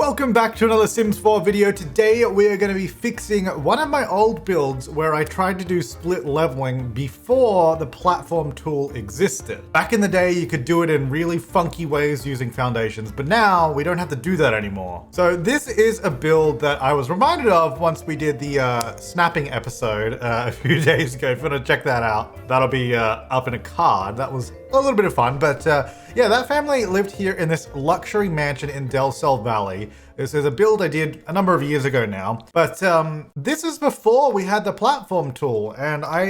Welcome back to another Sims 4 video. Today we are going to be fixing one of my old builds where I tried to do split leveling before the platform tool existed. Back in the day you could do it in really funky ways using foundations, but now we don't have to do that anymore. So this is a build that I was reminded of once we did the snapping episode a few days ago. If you want to check that out, that'll be up in a card. That was a little bit of fun, but yeah, that family lived here in this luxury mansion in Del Sol Valley. This is a build I did a number of years ago now, but this is before we had the platform tool, and I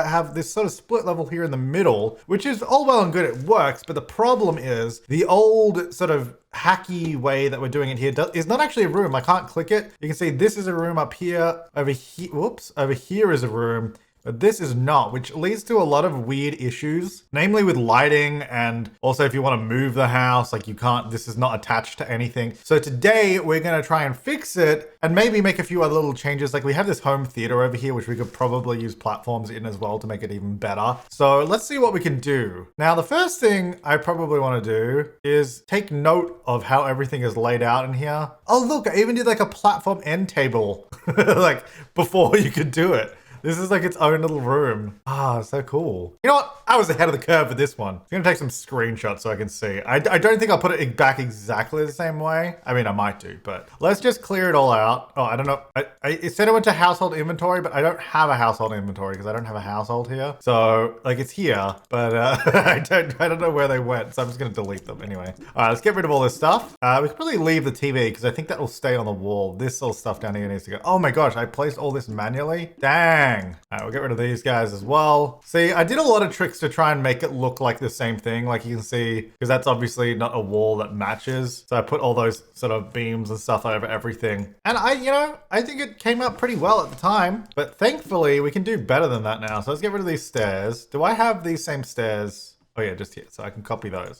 have this sort of split level here in the middle, which is all well and good, it works, but the problem is the old sort of hacky way that we're doing it here is not actually a room. I can't click it. You can see this is a room up here, over here, whoops, over here is a room. But this is not, which leads to a lot of weird issues, namely with lighting, and also if you want to move the house, like you can't, this is not attached to anything. So today we're going to try and fix it and maybe make a few other little changes. Like we have this home theater over here, which we could probably use platforms in as well to make it even better. So let's see what we can do. Now, the first thing I probably want to do is take note of how everything is laid out in here. Oh, look, I even did like a platform end table, like before you could do it. This is like its own little room. Ah, so cool. You know what? I was ahead of the curve with this one. I'm gonna take some screenshots so I can see. I don't think I'll put it back exactly the same way. I mean, I might do, but let's just clear it all out. Oh, I don't know. It said it went to household inventory, but I don't have a household inventory because I don't have a household here. So like it's here, but I don't know where they went. So I'm just gonna delete them anyway. All right, let's get rid of all this stuff. We could probably leave the TV because I think that will stay on the wall. This little stuff down here needs to go. Oh my gosh, I placed all this manually. Dang. All right, we'll get rid of these guys as well. See, I did a lot of tricks to try and make it look like the same thing, like you can see, because that's obviously not a wall that matches. So I put all those sort of beams and stuff over everything. And I think it came out pretty well at the time, but thankfully we can do better than that now. So let's get rid of these stairs. Do I have these same stairs? Oh yeah, just here, so I can copy those.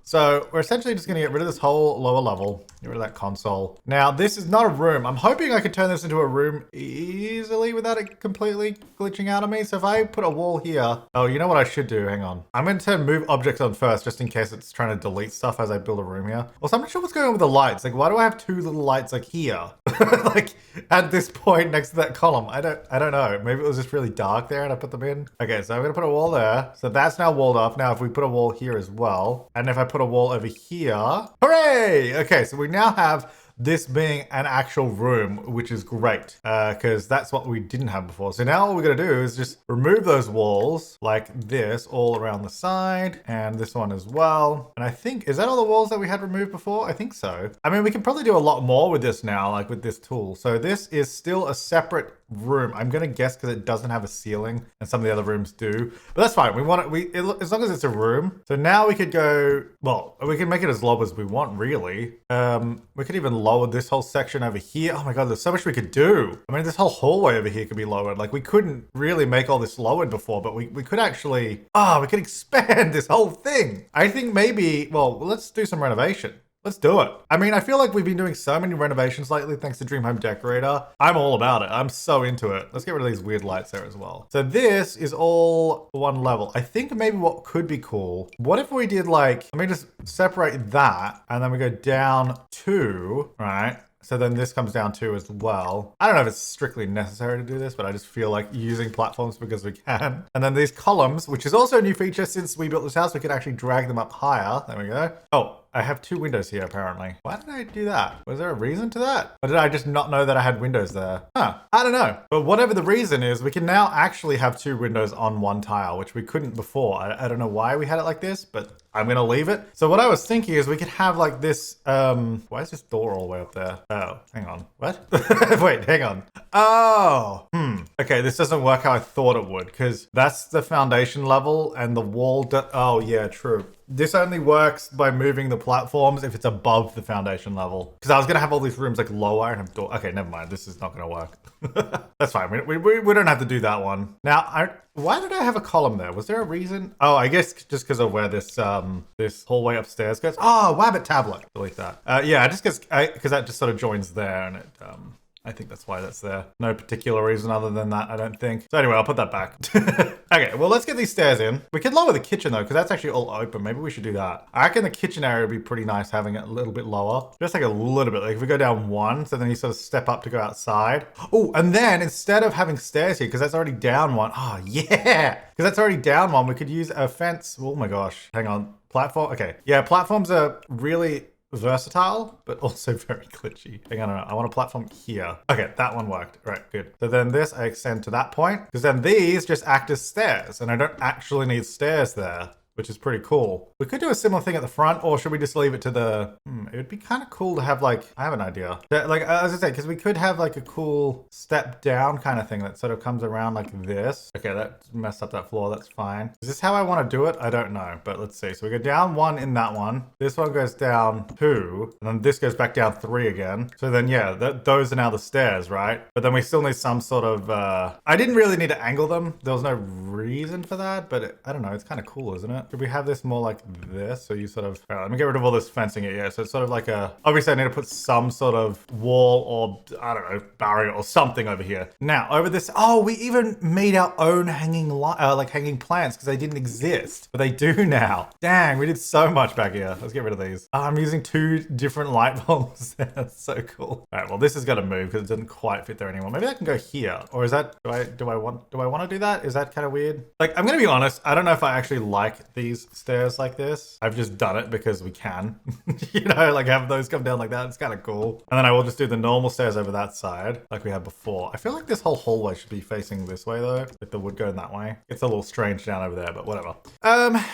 So we're essentially just going to get rid of this whole lower level, get rid of that console. Now, this is not a room. I'm hoping I could turn this into a room easily without it completely glitching out on me. So if I put a wall here, oh, you know what I should do? Hang on. I'm going to move objects on first, just in case it's trying to delete stuff as I build a room here. Also, I'm not sure what's going on with the lights. Like, why do I have two little lights like here? Like at this point next to that column? I don't know. Maybe it was just really dark there and I put them in. Okay, so I'm going to put a wall there. So that's now walled off. Now, if we put a wall here as well, and if I put a wall over here, hooray! Okay, so we now have this being an actual room, which is great because that's what we didn't have before. So now all we're gonna do is just remove those walls like this all around the side, and this one as well. And I think, is that all the walls that we had removed before? I think so. I mean, we can probably do a lot more with this now, like with this tool. So this is still a separate room. I'm gonna guess because it doesn't have a ceiling and some of the other rooms do, but that's fine. We want it, as long as it's a room. So now we could go, well, we can make it as low as we want, really. We could even lower this whole section over here. Oh my god, there's so much we could do. I mean, this whole hallway over here could be lowered. Like we couldn't really make all this lowered before, but we could actually, we could expand this whole thing. I think maybe, well, let's do some renovation. Let's do it. I mean, I feel like we've been doing so many renovations lately thanks to Dream Home Decorator. I'm all about it. I'm so into it. Let's get rid of these weird lights there as well. So this is all one level. I think maybe what could be cool, what if we did like, let me just separate that and then we go down 2, right? So then this comes down 2 as well. I don't know if it's strictly necessary to do this, but I just feel like using platforms because we can. And then these columns, which is also a new feature since we built this house, we can actually drag them up higher. There we go. Oh, I have 2 windows here apparently. Why did I do that? Was there a reason to that? Or did I just not know that I had windows there? Huh, I don't know. But whatever the reason is, we can now actually have 2 windows on one tile, which we couldn't before. I don't know why we had it like this, but I'm gonna leave it. So what I was thinking is we could have like this, why is this door all the way up there? Oh, hang on, what? Wait, hang on. Oh, okay, this doesn't work how I thought it would, because that's the foundation level and the wall, oh yeah, true. This only works by moving the platforms if it's above the foundation level. Because I was gonna have all these rooms like lower and have door. Okay, never mind. This is not gonna work. That's fine. We don't have to do that one. Now, why did I have a column there? Was there a reason? Oh, I guess just because of where this this hallway upstairs goes. Oh, Wabbit tablet. Delete that. Yeah, just because that just sort of joins there and it I think that's why that's there. No particular reason other than that, I don't think. So anyway, I'll put that back. Okay, well, let's get these stairs in. We could lower the kitchen though, because that's actually all open. Maybe we should do that. I reckon the kitchen area would be pretty nice having it a little bit lower. Just like a little bit. Like if we go down one, so then you sort of step up to go outside. Oh, and then instead of having stairs here, because that's already down one. Oh, yeah. Because that's already down one, we could use a fence. Oh my gosh. Hang on. Platform. Okay. Yeah, platforms are really versatile, but also very glitchy. Hang on, I want a platform here. Okay, that one worked. Right, good. So then this I extend to that point, because then these just act as stairs, and I don't actually need stairs there, which is pretty cool. We could do a similar thing at the front, or should we just leave it to the... it would be kind of cool to have like... I have an idea. Like, as I say, because we could have like a cool step down kind of thing that sort of comes around like this. Okay, that messed up that floor. That's fine. Is this how I want to do it? I don't know, but let's see. So we go down one in that one. This one goes down 2, and then this goes back down 3 again. So then, yeah, those are now the stairs, right? But then we still need some sort of... I didn't really need to angle them. There was no reason for that, but I don't know. It's kind of cool, isn't it? Could we have this more like this? So you sort of, all right, let me get rid of all this fencing here. Yeah, so it's sort of like a, obviously I need to put some sort of wall or, I don't know, barrier or something over here. Now, over this, oh, we even made our own hanging, like hanging plants because they didn't exist, but they do now. Dang, we did so much back here. Let's get rid of these. Oh, I'm using 2 different light bulbs. That's so cool. All right, well, this has got to move because it doesn't quite fit there anymore. Maybe I can go here, or is that, do I want to do that? Is that kind of weird? Like, I'm going to be honest. I don't know if I actually like these stairs like this. I've just done it because we can, you know, like have those come down like that. It's kind of cool. And then I will just do the normal stairs over that side like we had before. I feel like this whole hallway should be facing this way though. Like the wood going that way. It's a little strange down over there, but whatever.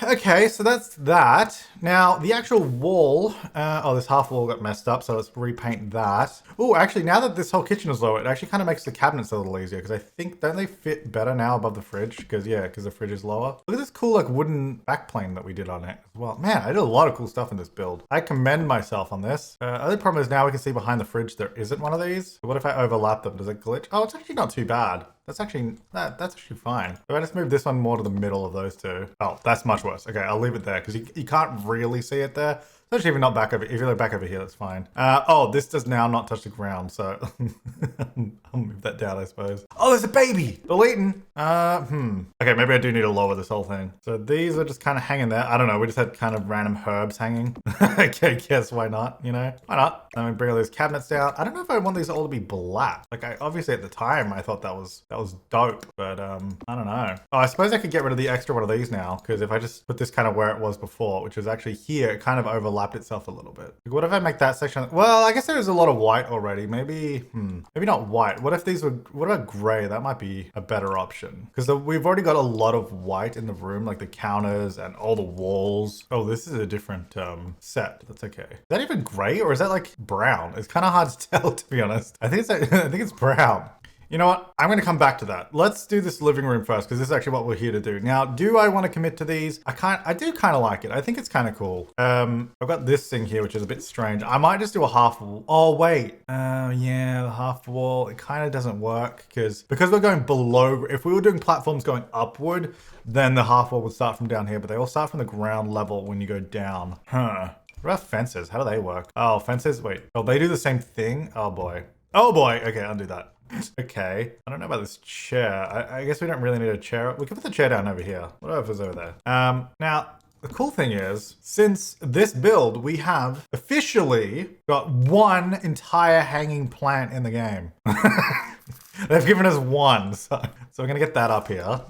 Okay, so that's that. Now the actual wall, oh, this half wall got messed up. So let's repaint that. Oh, actually now that this whole kitchen is low, it actually kind of makes the cabinets a little easier because I think, don't they fit better now above the fridge? Because yeah, because the fridge is lower. Look at this cool like wooden backplane that we did on it as well. Man, I did a lot of cool stuff in this build. I commend myself on this. Other problem is now we can see behind the fridge there isn't one of these. What if I overlap them? Does it glitch? Oh, it's actually not too bad. That's actually fine. If I just move this one more to the middle of those two. Oh, that's much worse. Okay, I'll leave it there because you can't really see it there. It's actually even not back over. If you look back over here, that's fine. Oh, this does now not touch the ground, so I'll move that down, I suppose. Oh, there's a baby! Deleting. Okay, maybe I do need to lower this whole thing. So these are just kind of hanging there. I don't know. We just had kind of random herbs hanging. Okay, guess why not? You know, why not? Let me bring all those cabinets down. I don't know if I want these all to be black. Like, obviously at the time I thought that was dope, but I don't know. Oh, I suppose I could get rid of the extra one of these now because if I just put this kind of where it was before, which is actually here, it kind of overlaps itself a little bit. Like, what if I make that section? Well, I guess there's a lot of white already. Maybe not white. What if these were, what about gray? That might be a better option because we've already got a lot of white in the room, like the counters and all the walls. Oh, this is a different set. That's okay. Is that even gray or is that like brown? It's kind of hard to tell, to be honest. I think it's brown. You know what? I'm going to come back to that. Let's do this living room first because this is actually what we're here to do. Now, do I want to commit to these? I do kind of like it. I think it's kind of cool. I've got this thing here, which is a bit strange. I might just do a half wall. Oh, wait. Yeah, the half wall. It kind of doesn't work because we're going below. If we were doing platforms going upward, then the half wall would start from down here, but they all start from the ground level when you go down. Huh. What about fences? How do they work? Oh, fences. Wait. Oh, they do the same thing? Oh, boy. Oh, boy. Okay, undo that. Okay, I don't know about this chair. I guess we don't really need a chair. We can put the chair down over here. What if it's over there? Now, the cool thing is, since this build, we have officially got one entire hanging plant in the game. They've given us one, so we're gonna get that up here.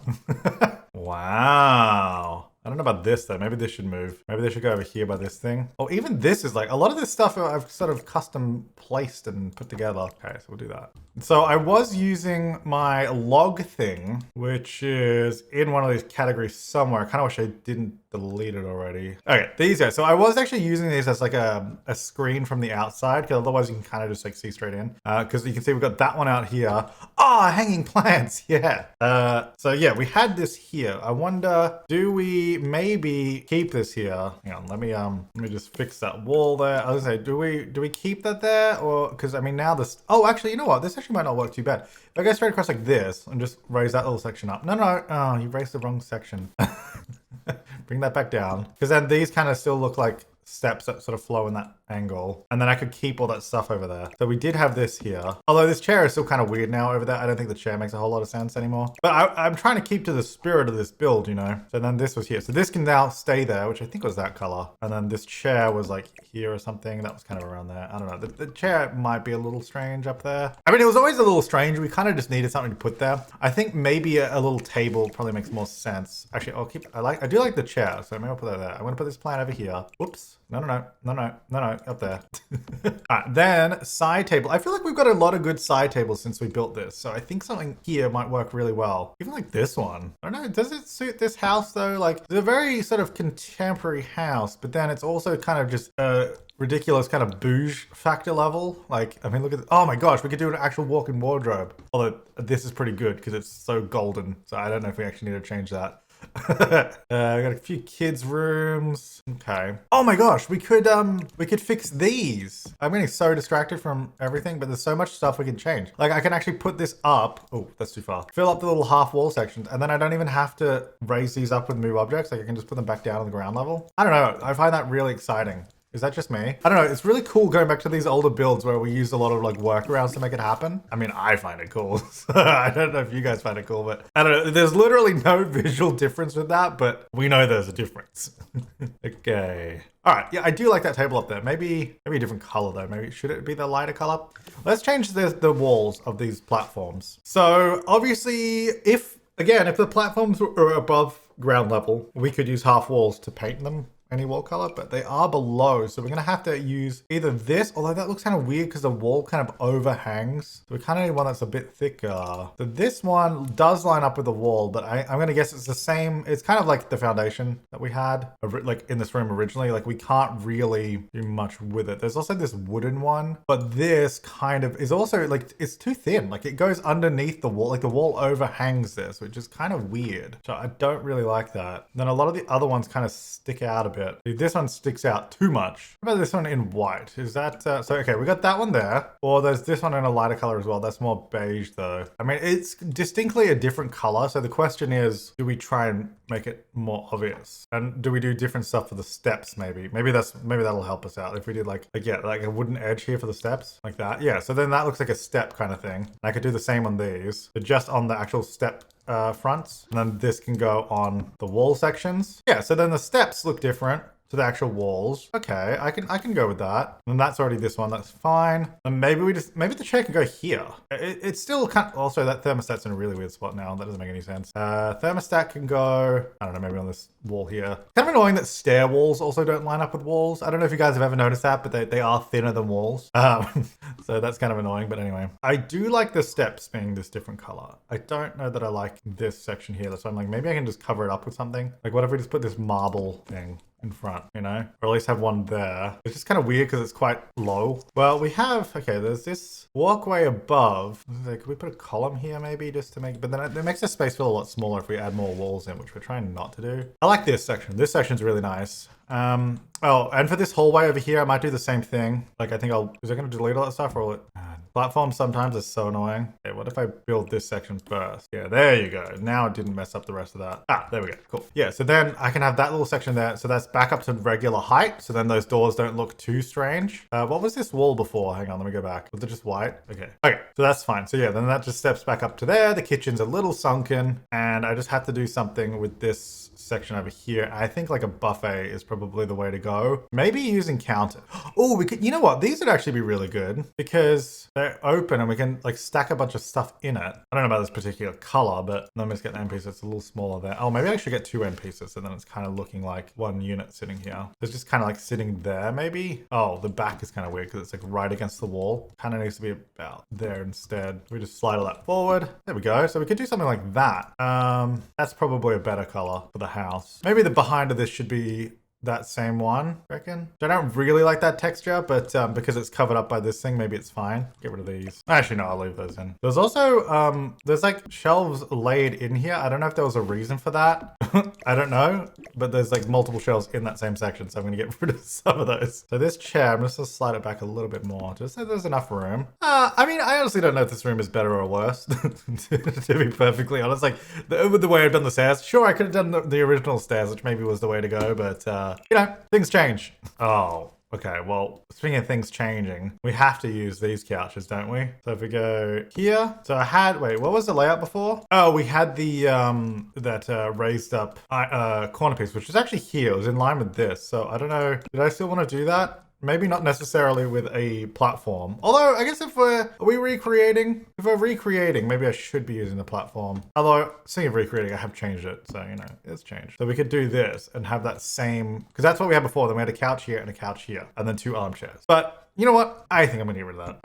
Wow. I don't know about this though. Maybe this should move. Maybe they should go over here by this thing. Oh, even this is like, a lot of this stuff I've sort of custom placed and put together. Okay, so we'll do that. So I was using my log thing, which is in one of these categories somewhere. I kind of wish I didn't delete it already. Okay, these guys. So I was actually using these as like a screen from the outside, because otherwise you can kind of just like see straight in. Because you can see we've got that one out here. Ah, hanging plants, yeah. So yeah, we had this here. I wonder, do we maybe keep this here? Hang on, let me just fix that wall there. I was gonna say, do we keep that there? Or, because I mean now this, oh, actually, you know what? This actually might not work too bad. If I go straight across like this and just raise that little section up. No, oh, you raised the wrong section. Bring that back down. Because then these kind of still look like steps that sort of flow in that angle. And then I could keep all that stuff over there. So we did have this here. Although this chair is still kind of weird now over there. I don't think the chair makes a whole lot of sense anymore. But I'm trying to keep to the spirit of this build, you know? So then this was here. So this can now stay there, which I think was that color. And then this chair was like here or something. That was kind of around there. I don't know. The chair might be a little strange up there. I mean, it was always a little strange. We kind of just needed something to put there. I think maybe a little table probably makes more sense. Actually, I do like the chair. So maybe I'll put that there. I'm going to put this plant over here. Whoops. No, up there. All right, then side table. I feel like we've got a lot of good side tables since we built this. So I think something here might work really well. Even like this one. I don't know, does it suit this house though? Like it's a very sort of contemporary house, but then it's also kind of just ridiculous kind of bouge factor level. Like, I mean, look at this. Oh my gosh, we could do an actual walk-in wardrobe. Although this is pretty good because it's so golden. So I don't know if we actually need to change that. We got a few kids' rooms. Okay. Oh my gosh, we could fix these. I'm getting so distracted from everything, but there's so much stuff we can change. Like I can actually put this up. Oh, that's too far. Fill up the little half wall sections, and then I don't even have to raise these up with move objects. Like I can just put them back down on the ground level. I don't know. I find that really exciting. Is that just me? I don't know. It's really cool going back to these older builds where we used a lot of like workarounds to make it happen. I mean, I find it cool. I don't know if you guys find it cool, but I don't know. There's literally no visual difference with that, but we know there's a difference. Okay. All right. Yeah, I do like that table up there. Maybe a different color though. Maybe should it be the lighter color? Let's change the walls of these platforms. So obviously, if the platforms were above ground level, we could use half walls to paint them any wall color, but they are below. So we're gonna have to use either this, although that looks kind of weird because the wall kind of overhangs. So we kind of need one that's a bit thicker. So this one does line up with the wall, but I'm gonna guess it's the same. It's kind of like the foundation that we had like in this room originally. Like we can't really do much with it. There's also this wooden one, but this kind of is also like, it's too thin. Like it goes underneath the wall, like the wall overhangs this, which is kind of weird. So I don't really like that. Then a lot of the other ones kind of stick out a bit. This one sticks out too much. What about this one in white? Is that so? Okay, we got that one there. Or there's this one in a lighter color as well. That's more beige though. I mean, it's distinctly a different color. So the question is, do we try and make it more obvious? And do we do different stuff for the steps? Maybe that'll help us out. If we did like a wooden edge here for the steps, like that. Yeah. So then that looks like a step kind of thing. I could do the same on these, but just on the actual step fronts, and then this can go on the wall sections. Yeah, so then the steps look different to the actual walls. Okay, I can go with that. And that's already this one, that's fine. And maybe the chair can go here. It's still kind of, also that thermostat's in a really weird spot now. That doesn't make any sense. Thermostat can go, I don't know, maybe on this wall here. Kind of annoying that stair walls also don't line up with walls. I don't know if you guys have ever noticed that, but they are thinner than walls. So that's kind of annoying, but anyway. I do like the steps being this different color. I don't know that I like this section here. So I'm like, maybe I can just cover it up with something. Like what if we just put this marble thing in front, you know, or at least have one there. It's just kind of weird because it's quite low. Well, we have, okay, there's this walkway above. Could we put a column here maybe just to make, but then it makes the space feel a lot smaller if we add more walls in, which we're trying not to do. I like this section. This section's really nice. Oh, and for this hallway over here, I might do the same thing. Like, I think is it going to delete all that stuff or will it? Platforms sometimes are so annoying. Okay, what if I build this section first? Yeah, there you go. Now it didn't mess up the rest of that. Ah, there we go. Cool. Yeah, so then I can have that little section there. So that's back up to regular height. So then those doors don't look too strange. What was this wall before? Hang on, let me go back. Was it just white? Okay. Okay, so that's fine. So yeah, then that just steps back up to there. The kitchen's a little sunken and I just have to do something with this section over here. I think like a buffet is probably the way to go. Maybe using counter. Oh, we could, you know what? These would actually be really good because they're open and we can like stack a bunch of stuff in it. I don't know about this particular color, but let me just get an end piece that's a little smaller there. Oh, maybe I should get 2 end pieces. So then it's kind of looking like one unit sitting here. It's just kind of like sitting there maybe. Oh, the back is kind of weird because it's like right against the wall. Kind of needs to be about there instead. We just slide all that forward. There we go. So we could do something like that. That's probably a better color for the house. Maybe the behind of this should be that same one, I reckon. I don't really like that texture, but because it's covered up by this thing, maybe it's fine. Get rid of these. Actually, no, I'll leave those in. There's also, there's like shelves laid in here. I don't know if there was a reason for that. I don't know, but there's like multiple shelves in that same section, so I'm gonna get rid of some of those. So this chair, I'm just gonna slide it back a little bit more, just so there's enough room. I mean, I honestly don't know if this room is better or worse, to be perfectly honest. Like, with the way I've done the stairs, sure, I could have done the original stairs, which maybe was the way to go, but you know, things change. Oh, Okay, well, speaking of things changing, we have to use these couches, don't we? So if we go here, so I had, wait, what was the layout before? Oh, we had the, that raised up corner piece, which was actually here. It was in line with this. So I don't know, did I still want to do that? Maybe not necessarily with a platform. Although, I guess if are we recreating? If we're recreating, maybe I should be using the platform. Although, speaking of recreating, I have changed it. So, you know, it's changed. So we could do this and have that same, because that's what we had before. Then we had a couch here and a couch here, and then 2 armchairs. But you know what? I think I'm gonna get rid of that.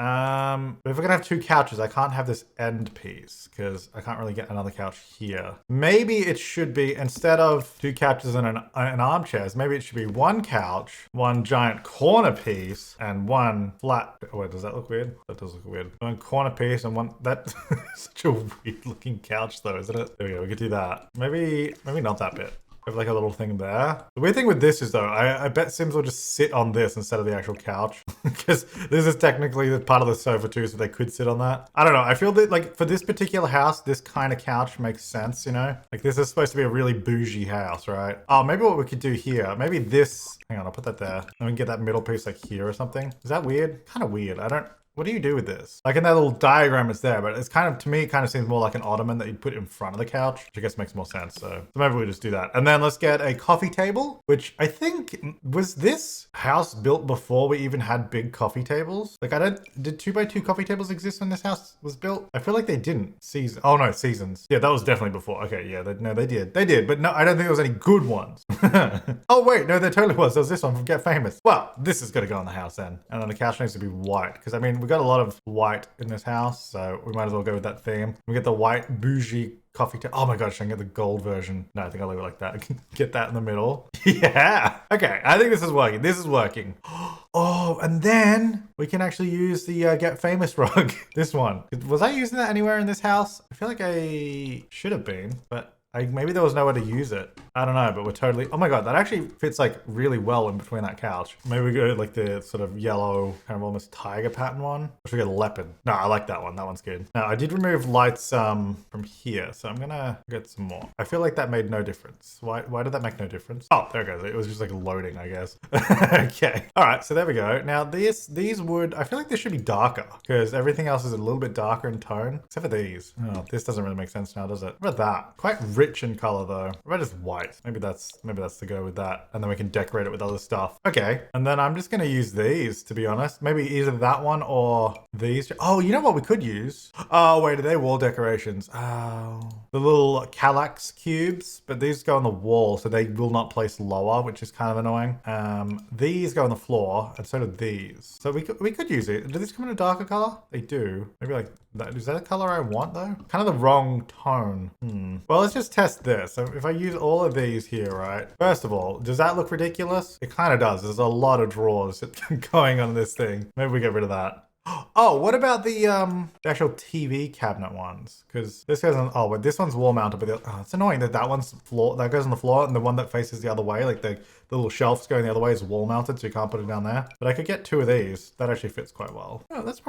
But if we're gonna have 2 couches, I can't have this end piece because I can't really get another couch here. Maybe it should be, instead of 2 couches and an armchairs, maybe it should be 1 couch, 1 giant corner piece, and 1 flat. Oh, wait, does that look weird? That does look weird. 1 corner piece and 1. That's such a weird looking couch, though, isn't it? There we go. We could do that. Maybe not that bit. Have like a little thing there. The weird thing with this is though, I bet Sims will just sit on this instead of the actual couch because this is technically the part of the sofa too, so they could sit on that. I don't know. I feel that like for this particular house, this kind of couch makes sense, you know? Like this is supposed to be a really bougie house, right? Oh, maybe what we could do here, maybe this, hang on, I'll put that there. And we can get that middle piece like here or something. Is that weird? Kind of weird. What do you do with this? Like in that little diagram it's there, but it's kind of, to me, it kind of seems more like an ottoman that you'd put in front of the couch, which I guess makes more sense. So maybe we just do that. And then let's get a coffee table, which I think, was this house built before we even had big coffee tables? Like did 2x2 coffee tables exist when this house was built? I feel like they didn't. Oh no, Seasons. Yeah, that was definitely before. Okay, yeah, no, they did. They did, but no, I don't think there was any good ones. Oh wait, no, there totally was. There was this one from Get Famous. Well, this is gonna go in the house then. And then the couch needs to be white, because I mean, we got a lot of white in this house, so we might as well go with that theme. We get the white bougie coffee table. Oh my gosh, I can get the gold version. No, I think I'll leave it like that. Get that in the middle. Yeah. Okay, I think this is working. This is working. Oh, and then we can actually use the Get Famous rug. This one. Was I using that anywhere in this house? I feel like I should have been, but maybe there was nowhere to use it. I don't know, but we're totally... Oh my god, that actually fits like really well in between that couch. Maybe we go like the sort of yellow, kind of almost tiger pattern one. Or should we get a leopard? No, I like that one. That one's good. Now, I did remove lights from here, so I'm gonna get some more. I feel like that made no difference. Why did that make no difference? Oh, there it goes. It was just like loading, I guess. Okay. All right, so there we go. Now, these would... I feel like this should be darker because everything else is a little bit darker in tone, except for these. Oh, this doesn't really make sense now, does it? What about that? Quite rich in color though. What about just white? Maybe that's the go with that, and then we can decorate it with other stuff. Okay, and then I'm just gonna use these, to be honest. Maybe either that one or these. Oh, you know what we could use? Oh wait, are they wall decorations? Oh, the little Kallax cubes, but these go on the wall, so they will not place lower, which is kind of annoying. These go on the floor, and so do these. So we could use it. Do these come in a darker color? They do. Maybe like that. Is that a color I want though? Kind of the wrong tone. Well, let's just test this. So if I use all of these here, right? First of all, does that look ridiculous? It kind of does. There's a lot of drawers going on this thing. Maybe we get rid of that. Oh, what about the actual TV cabinet ones? Because this goes on, oh, but this one's wall mounted, but it's annoying that one's floor, that goes on the floor, and the one that faces the other way, like the little shelves going the other way, is wall mounted, so you can't put it down there. But I could get 2 of these. That actually fits quite well. Oh, that's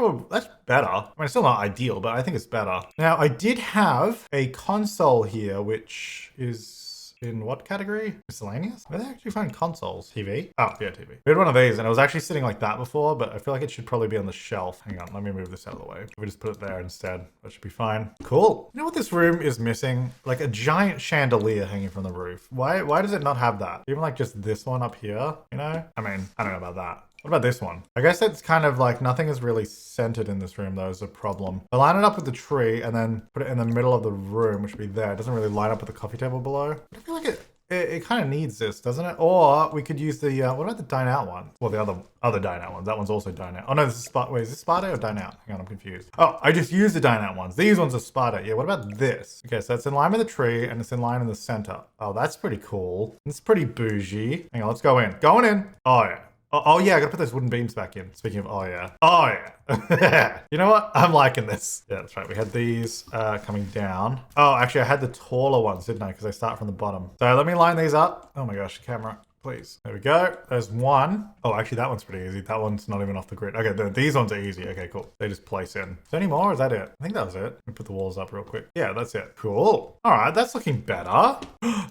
better. I mean, it's still not ideal, but I think it's better. Now, I did have a console here, which is... in what category? Miscellaneous? Where did I actually find consoles? TV? Oh, yeah, TV. We had one of these, and it was actually sitting like that before, but I feel like it should probably be on the shelf. Hang on, let me move this out of the way. We just put it there instead. That should be fine. Cool. You know what this room is missing? Like a giant chandelier hanging from the roof. Why does it not have that? Even like just this one up here, you know? I mean, I don't know about that. What about this one? I guess it's kind of like nothing is really centered in this room though, is a problem. I line it up with the tree and then put it in the middle of the room, which would be there. It doesn't really line up with the coffee table below. But I feel like it kind of needs this, doesn't it? Or we could use the, what about the dine out one? Well, the other dine out one. That one's also dine out. Oh no, this is Sparta. Wait, is this Sparta or dine out? Hang on, I'm confused. Oh, I just used the dine out ones. These ones are Sparta. Yeah, what about this? Okay, so it's in line with the tree and it's in line in the center. Oh, that's pretty cool. It's pretty bougie. Hang on, let's go in. Going in. Oh yeah. Oh yeah, I gotta put those wooden beams back in. Speaking of, oh yeah. You know what? I'm liking this. Yeah, that's right. We had these coming down. Oh, actually I had the taller ones, didn't I? Because I start from the bottom. So let me line these up. Oh my gosh, camera. please. There we go. There's one. Oh, actually, that one's pretty easy. That one's not even off the grid. Okay, these ones are easy. Okay, cool. They just place in. Is there any more or is that it? I think that was it. Let me put the walls up real quick. Yeah, that's it. Cool. All right, that's looking better.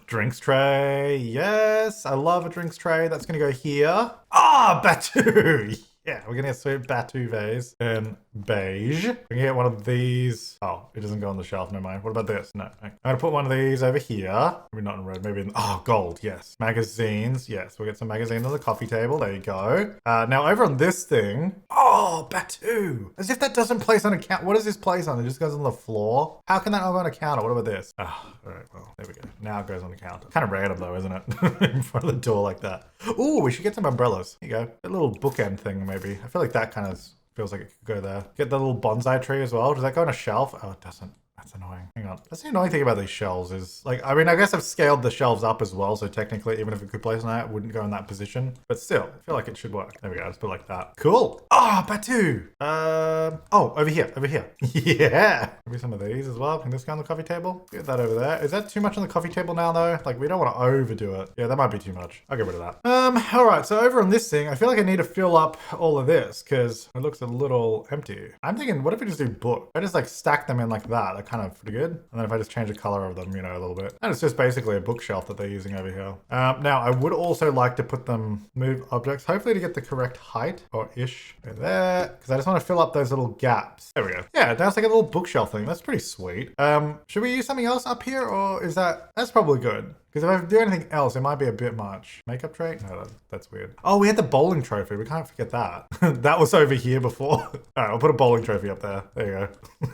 Drinks tray. Yes, I love a drinks tray. That's going to go here. Ah, Batu. Yeah, we're gonna get sweet Batu vase in beige. We can get one of these. Oh, it doesn't go on the shelf, never mind. What about this? No. I'm gonna put one of these over here. Maybe not in red, maybe in, oh, gold, yes. Magazines, yes. We'll get some magazines on the coffee table. There you go. Now over on this thing, oh, Batu. As if that doesn't place on a counter. What does this place on? It just goes on the floor? How can that not go on a counter? What about this? Oh, all right, well, there we go. Now it goes on the counter. Kind of random though, isn't it? In front of the door like that. Ooh, we should get some umbrellas. Here you go. A little bookend thing, maybe. I feel like that kind of feels like it could go there. Get the little bonsai tree as well. Does that go on a shelf? Oh, it doesn't. That's annoying. Hang on. That's the annoying thing about these shelves is, like, I mean, I guess I've scaled the shelves up as well, so technically, even if it could place on that, it wouldn't go in that position. But still, I feel like it should work. There we go. Let's put it like that. Cool. Ah, oh, Batu. Oh, over here. Yeah. Maybe some of these as well. Can this go on the coffee table? Get that over there. Is that too much on the coffee table now, though? Like, we don't want to overdo it. Yeah, that might be too much. I'll get rid of that. All right. So over on this thing, I feel like I need to fill up all of this because it looks a little empty. I'm thinking, what if we just do book? I just like stack them in like that. That kind of pretty good. And then if I just change the color of them, you know, a little bit. And it's just basically a bookshelf that they're using over here. Now, I would also like to put them, move objects, hopefully to get the correct height or ish right there. Because I just want to fill up those little gaps. There we go. Yeah, now it's like a little bookshelf thing. That's pretty sweet. Should we use something else up here or is that's probably good. Because if I do anything else, it might be a bit much. Makeup tray? No, that's weird. Oh, we had the bowling trophy. We can't forget that. That was over here before. All right, I'll put a bowling trophy up there. There you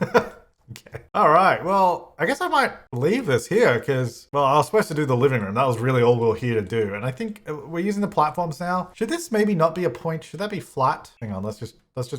go. Okay. All right. Well, I guess I might leave this here because, well, I was supposed to do the living room. That was really all we were here to do. And I think we're using the platforms now. Should this maybe not be a point? Should that be flat? Hang on. Let's just,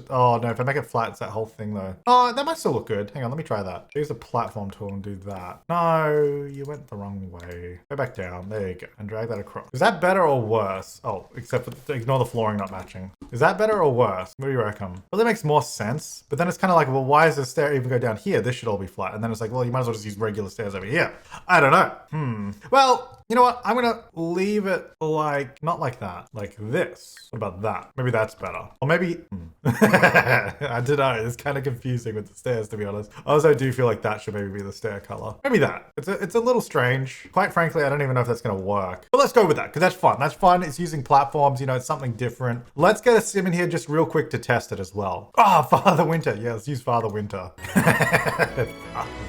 oh no, if I make it flat, it's that whole thing though. Oh, that might still look good. Hang on, let me try that. Use the platform tool and do that. No, you went the wrong way. Go back down, there you go, and drag that across. Is that better or worse? Oh, except for, ignore the flooring not matching. Is that better or worse? What do you reckon? Well, that makes more sense, but then it's kind of like, well, why does the stair even go down here? This should all be flat. And then it's like, well, you might as well just use regular stairs over here. I don't know. Well, you know what? I'm gonna leave it like, not like that, like this. What about that? Maybe that's better. Or maybe, I don't know. It's kind of confusing with the stairs, to be honest. I also do feel like that should maybe be the stair color. Maybe that. It's a little strange. Quite frankly, I don't even know if that's gonna work. But let's go with that, because that's fun. That's fun. It's using platforms, you know, it's something different. Let's get a sim in here just real quick to test it as well. Ah, Father Winter. Yeah, let's use Father Winter. Father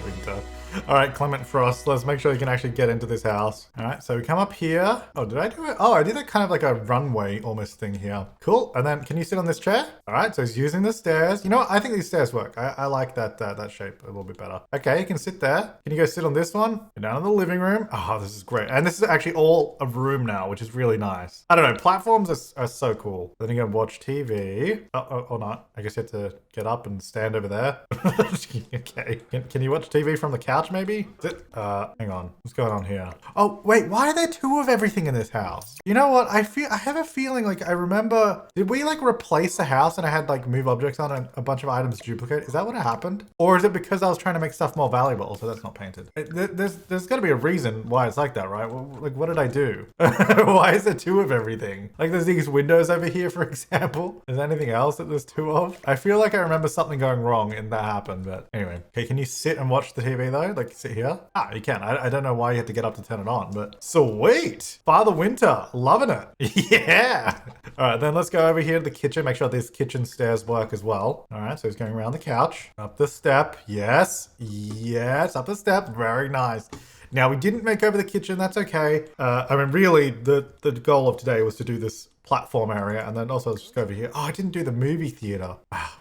Winter. All right, Clement Frost, let's make sure you can actually get into this house. All right, so we come up here. Oh, did I do it? Oh, I did that kind of like a runway almost thing here. Cool, and then can you sit on this chair? All right, so he's using the stairs. You know what? I think these stairs work. I like that shape a little bit better. Okay, you can sit there. Can you go sit on this one? Go down in the living room. Oh, this is great. And this is actually all a room now, which is really nice. I don't know, platforms are so cool. Then you can watch TV. Or not. I guess you have to get up and stand over there. Okay, can you watch TV from the couch? Maybe? Hang on. What's going on here? Oh, wait, why are there two of everything in this house? You know what? I have a feeling like I remember, did we like replace the house and I had like move objects on and a bunch of items duplicate? Is that what happened? Or is it because I was trying to make stuff more valuable? So that's not painted. There's gotta be a reason why it's like that, right? Like, what did I do? Why is there two of everything? Like there's these windows over here, for example. Is there anything else that there's two of? I feel like I remember something going wrong and that happened, but anyway. Okay, can you sit and watch the TV though? Like sit here? Ah, you can. I don't know why you have to get up to turn it on, but sweet. Father Winter, loving it. Yeah. All right, then let's go over here to the kitchen. Make sure these kitchen stairs work as well. All right, so he's going around the couch, up the step. Yes, up the step. Very nice. Now we didn't make over the kitchen. That's okay. I mean, really, the goal of today was to do this platform area and then also let's just go over here. Oh, I didn't do the movie theater.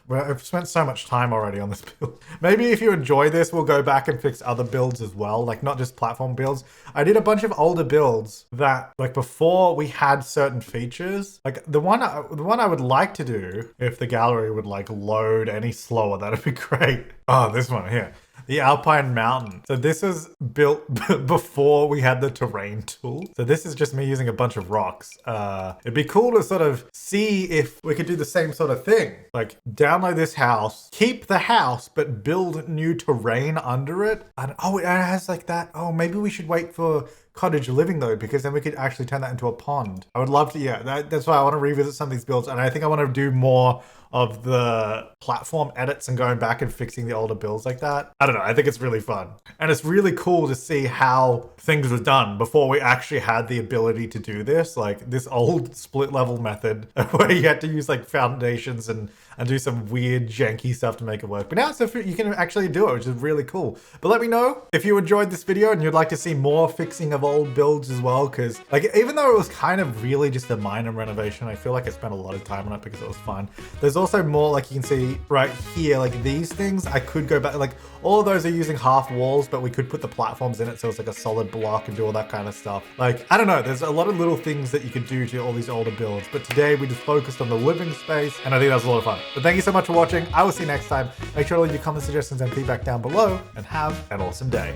Well, I've spent so much time already on this build. Maybe if you enjoy this, we'll go back and fix other builds as well, like not just platform builds. I did a bunch of older builds that like before we had certain features. Like the one I would like to do if the gallery would like load any slower, that'd be great. Oh, this one here. The Alpine Mountain. So this was built before we had the terrain tool. So this is just me using a bunch of rocks. It'd be cool to sort of see if we could do the same sort of thing. Like download this house, keep the house, but build new terrain under it. And oh, it has like that. Oh, maybe we should wait for cottage living though, because then we could actually turn that into a pond. I would love to, yeah, that's why I want to revisit some of these builds, and I think I want to do more of the platform edits and going back and fixing the older builds like that. I don't know, I think it's really fun. And it's really cool to see how things were done before we actually had the ability to do this. Like this old split level method where you had to use like foundations and do some weird janky stuff to make it work. But now it's you can actually do it, which is really cool. But let me know if you enjoyed this video and you'd like to see more fixing of old builds as well. Cause like, even though it was kind of really just a minor renovation, I feel like I spent a lot of time on it because it was fun. There's also more, like you can see right here, like these things, I could go back, like all of those are using half walls, but we could put the platforms in it so it's like a solid block and do all that kind of stuff. Like, I don't know, there's a lot of little things that you could do to all these older builds, but today we just focused on the living space, and I think that was a lot of fun. But thank you so much for watching. I will see you next time. Make sure to leave your comment, suggestions, and feedback down below, and have an awesome day.